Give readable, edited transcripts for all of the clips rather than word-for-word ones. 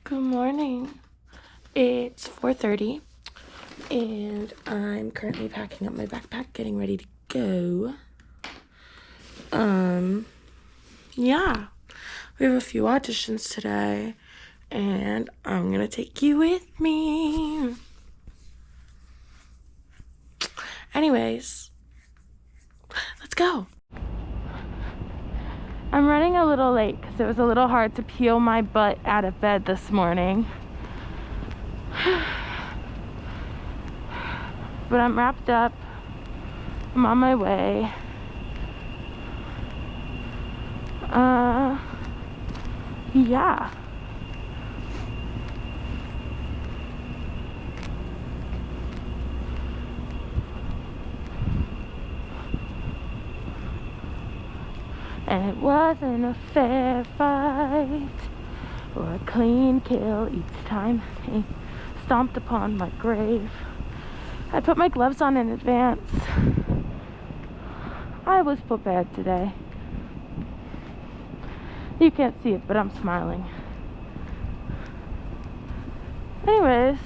Good morning. It's 4:30 and I'm currently packing up my backpack, getting ready to go. Yeah. We have a few auditions today and I'm gonna take you with me. Anyways, let's go. I'm running a little late because it was a little hard to peel my butt out of bed this morning. But I'm wrapped up. I'm on my way. Yeah. And it wasn't a fair fight or a clean kill each time he stomped upon my grave. I put my gloves on in advance. I was prepared today. You can't see it, but I'm smiling. Anyways,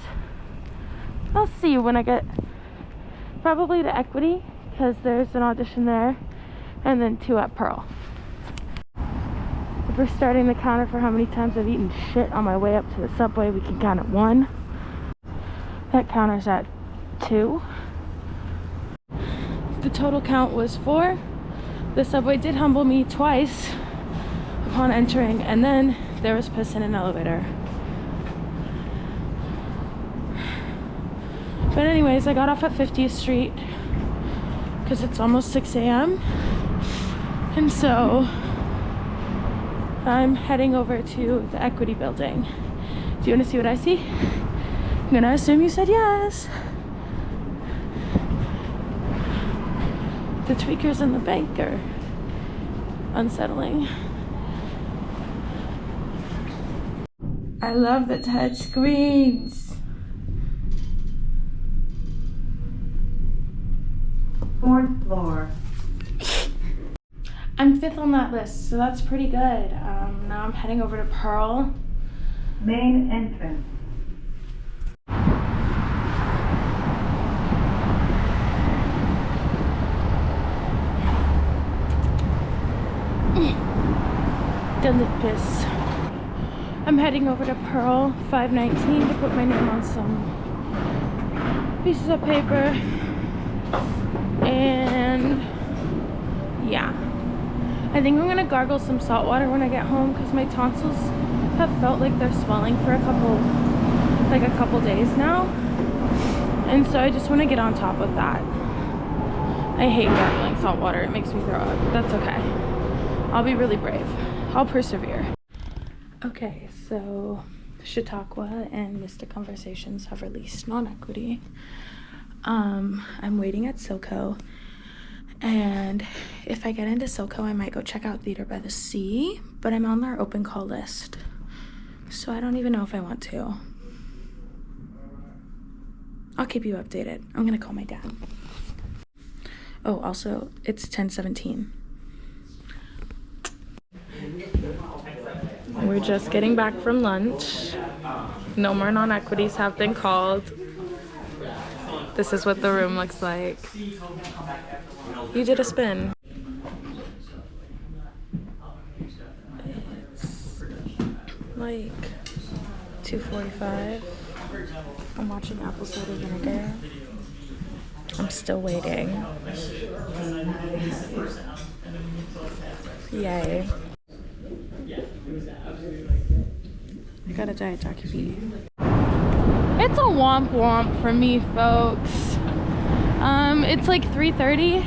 I'll see you when I get probably to Equity, because there's an audition there, and then 2 at Pearl. If we're starting the counter for how many times I've eaten shit on my way up to the subway, we can count at 1. That counter's at 2. The total count was 4. The subway did humble me twice upon entering, and then there was piss in an elevator. But anyways, I got off at 50th Street because it's almost 6 a.m. and so I'm heading over to the Equity building. Do you want to see what I see? I'm gonna assume you said yes. The tweakers in the bank are unsettling. I love the touch screens. 4th floor. I'm 5th on that list, so that's pretty good. Now I'm heading over to Pearl. Main entrance. Delicious. I'm heading over to Pearl 519 to put my name on some pieces of paper. And yeah, I think I'm gonna gargle some salt water when I get home because my tonsils have felt like they're swelling for a couple days now, and so I just want to get on top of that. I hate gargling salt water. It makes me throw up. That's okay. I'll be really brave. I'll persevere. Okay, so Chautauqua and Mystic Conversations have released Non-Equity. I'm waiting at SoCo, and if I get into SoCo, I might go check out Theater by the Sea, but I'm on their open call list, so I don't even know if I want to. I'll keep you updated. I'm gonna call my dad. Oh, also, it's 10:17. We're just getting back from lunch. No more Non-Equities have been called. This is what the room looks like. You did a spin. It's like 2:45. I'm watching Apple Cider Vinegar. I'm still waiting. Yay. I got a Diet Dr. B. It's a womp womp for me, folks. It's like 3:30.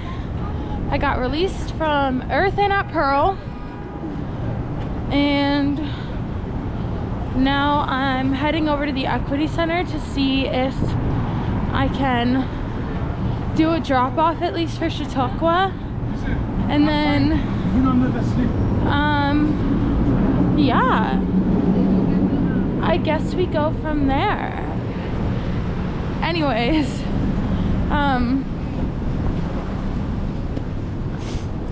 I got released from Earth and at Pearl, and now I'm heading over to the Equity Center to see if I can do a drop off at least for Chautauqua, and then yeah, I guess we go from there. Anyways,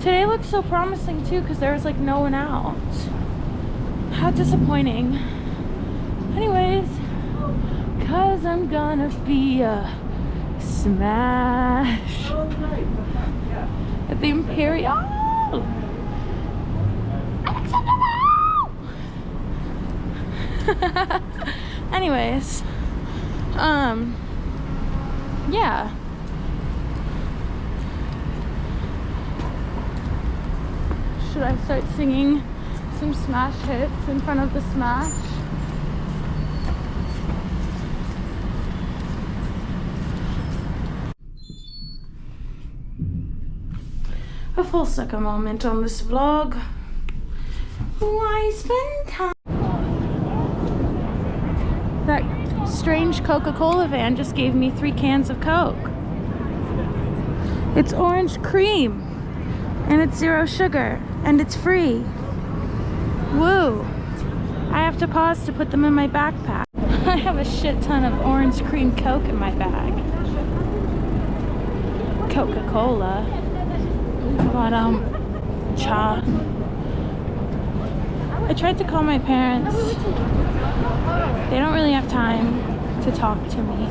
today looks so promising too because there was like no one out. How disappointing. Anyways, cause I'm gonna be a smash at the Imperial. Anyways, yeah. Should I start singing some Smash hits in front of the Smash? A full second moment on this vlog. Why spend time? That strange Coca-Cola van just gave me 3 cans of Coke. It's orange cream and it's 0 sugar and it's free. Woo! I have to pause to put them in my backpack. I have a shit ton of orange cream Coke in my bag. Coca-Cola. But cha. I tried to call my parents. They don't really have time to talk to me.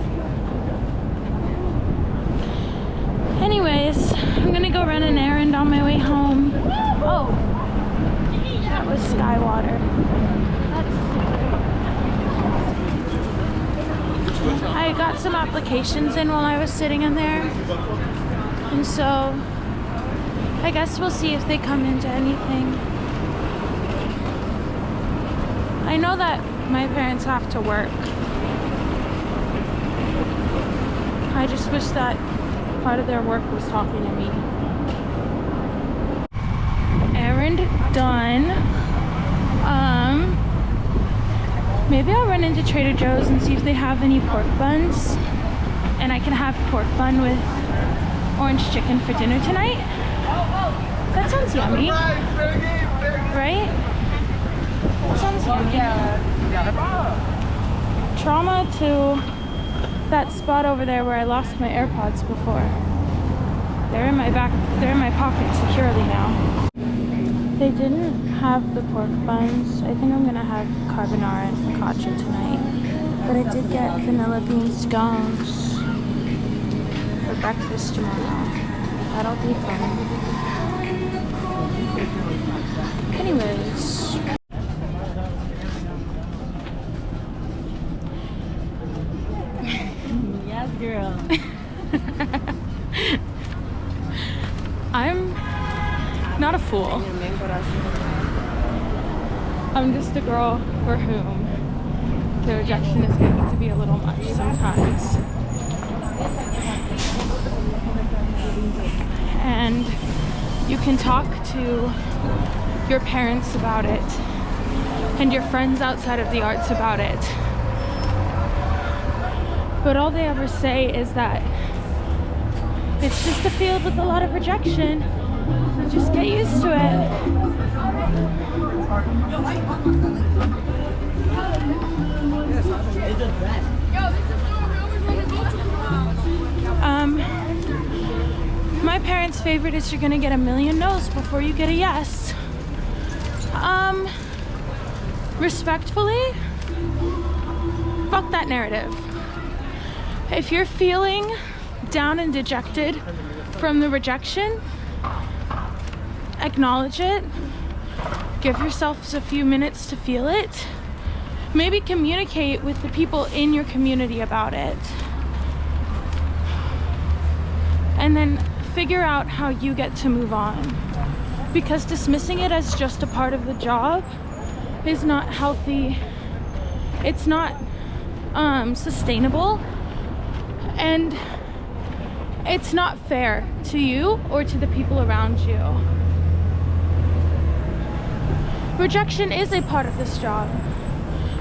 Anyways, I'm gonna go run an errand on my way home. Oh, that was Skywater. I got some applications in while I was sitting in there, and so I guess we'll see if they come into anything. I know that my parents have to work. I just wish that part of their work was talking to me. Errand done. Maybe I'll run into Trader Joe's and see if they have any pork buns, and I can have pork bun with orange chicken for dinner tonight. That sounds yummy, right? That sounds yummy. Trauma to that spot over there where I lost my AirPods before. They're in my pocket securely now. They didn't have the pork buns. I think I'm gonna have carbonara and focaccia tonight. But I did get vanilla bean scones for breakfast tomorrow. That'll be fun. Anyways. Yes, girl. I'm not a fool. I'm just a girl for whom the rejection is getting to be a little much sometimes. And you can talk to your parents about it and your friends outside of the arts about it. But all they ever say is that it's just a field with a lot of rejection. Just get used to it. My parents' favorite is you're gonna get a million no's before you get a yes. Respectfully, fuck that narrative. If you're feeling down and dejected from the rejection, acknowledge it. Give yourselves a few minutes to feel it. Maybe communicate with the people in your community about it. And then figure out how you get to move on. Because dismissing it as just a part of the job is not healthy. It's not sustainable. And it's not fair to you or to the people around you. Rejection is a part of this job.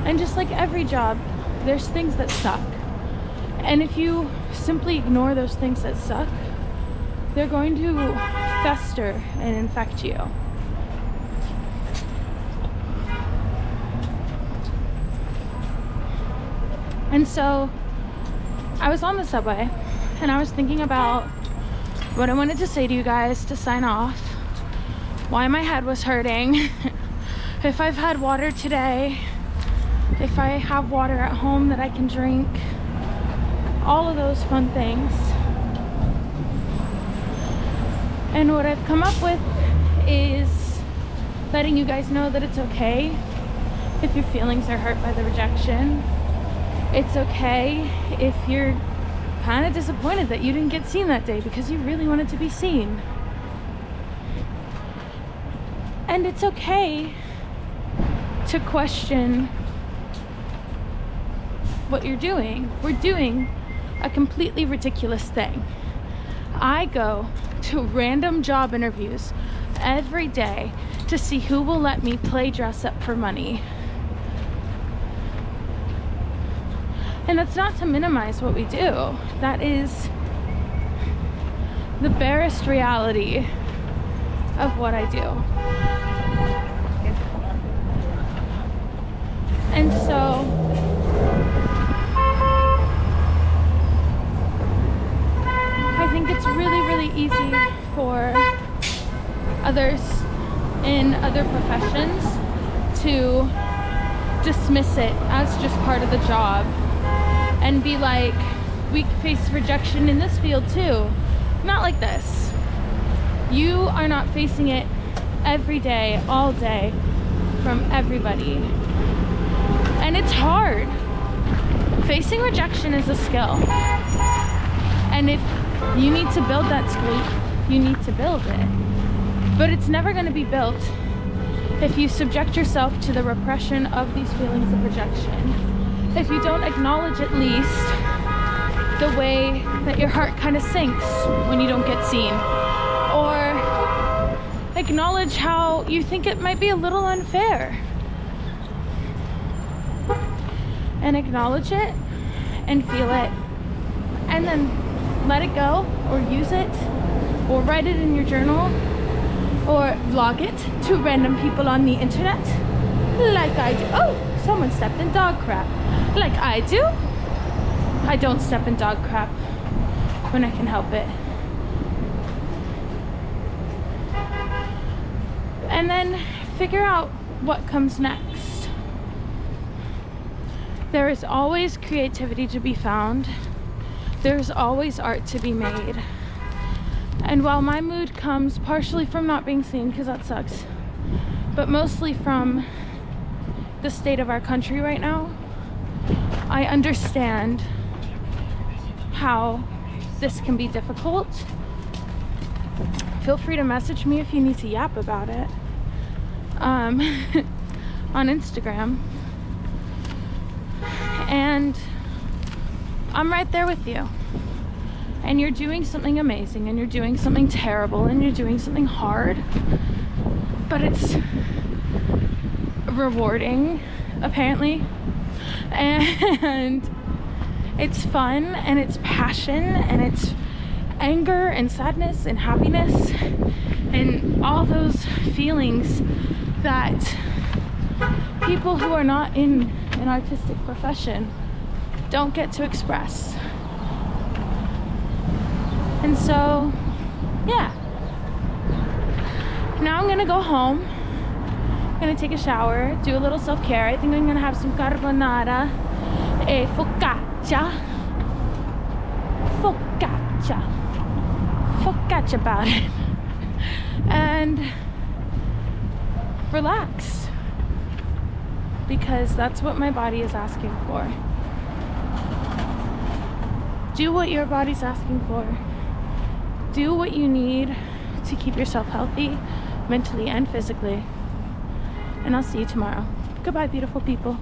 And just like every job, there's things that suck. And if you simply ignore those things that suck, they're going to fester and infect you. And so I was on the subway and I was thinking about what I wanted to say to you guys to sign off, why my head was hurting, if I've had water today, if I have water at home that I can drink, all of those fun things. And what I've come up with is letting you guys know that it's okay if your feelings are hurt by the rejection. It's okay if you're kind of disappointed that you didn't get seen that day because you really wanted to be seen. And it's okay to question what you're doing. We're doing a completely ridiculous thing. I go to random job interviews every day to see who will let me play dress up for money. And that's not to minimize what we do. That is the barest reality of what I do. And so I think it's really, really easy for others in other professions to dismiss it as just part of the job and be like, we face rejection in this field too. Not like this. You are not facing it every day, all day, from everybody. And it's hard. Facing rejection is a skill. And if you need to build that skill, you need to build it. But it's never going to be built if you subject yourself to the repression of these feelings of rejection. If you don't acknowledge at least the way that your heart kind of sinks when you don't get seen, or acknowledge how you think it might be a little unfair, and acknowledge it and feel it, and then let it go, or use it, or write it in your journal, or vlog it to random people on the internet like I do. Oh, someone stepped in dog crap. Like I do. I don't step in dog crap when I can help it. And then figure out what comes next. There is always creativity to be found. There's always art to be made. And while my mood comes partially from not being seen, because that sucks, but mostly from the state of our country right now, I understand how this can be difficult. Feel free to message me if you need to yap about it on Instagram. And I'm right there with you. And you're doing something amazing, and you're doing something terrible, and you're doing something hard, but it's rewarding, apparently, and it's fun, and it's passion, and it's anger and sadness and happiness and all those feelings that people who are not in an artistic profession don't get to express. And so, yeah. Now I'm gonna go home. I'm gonna take a shower, do a little self-care. I think I'm gonna have some carbonara e focaccia. Focaccia about it. And relax. Because that's what my body is asking for. Do what your body's asking for. Do what you need to keep yourself healthy, mentally and physically. And I'll see you tomorrow. Goodbye, beautiful people.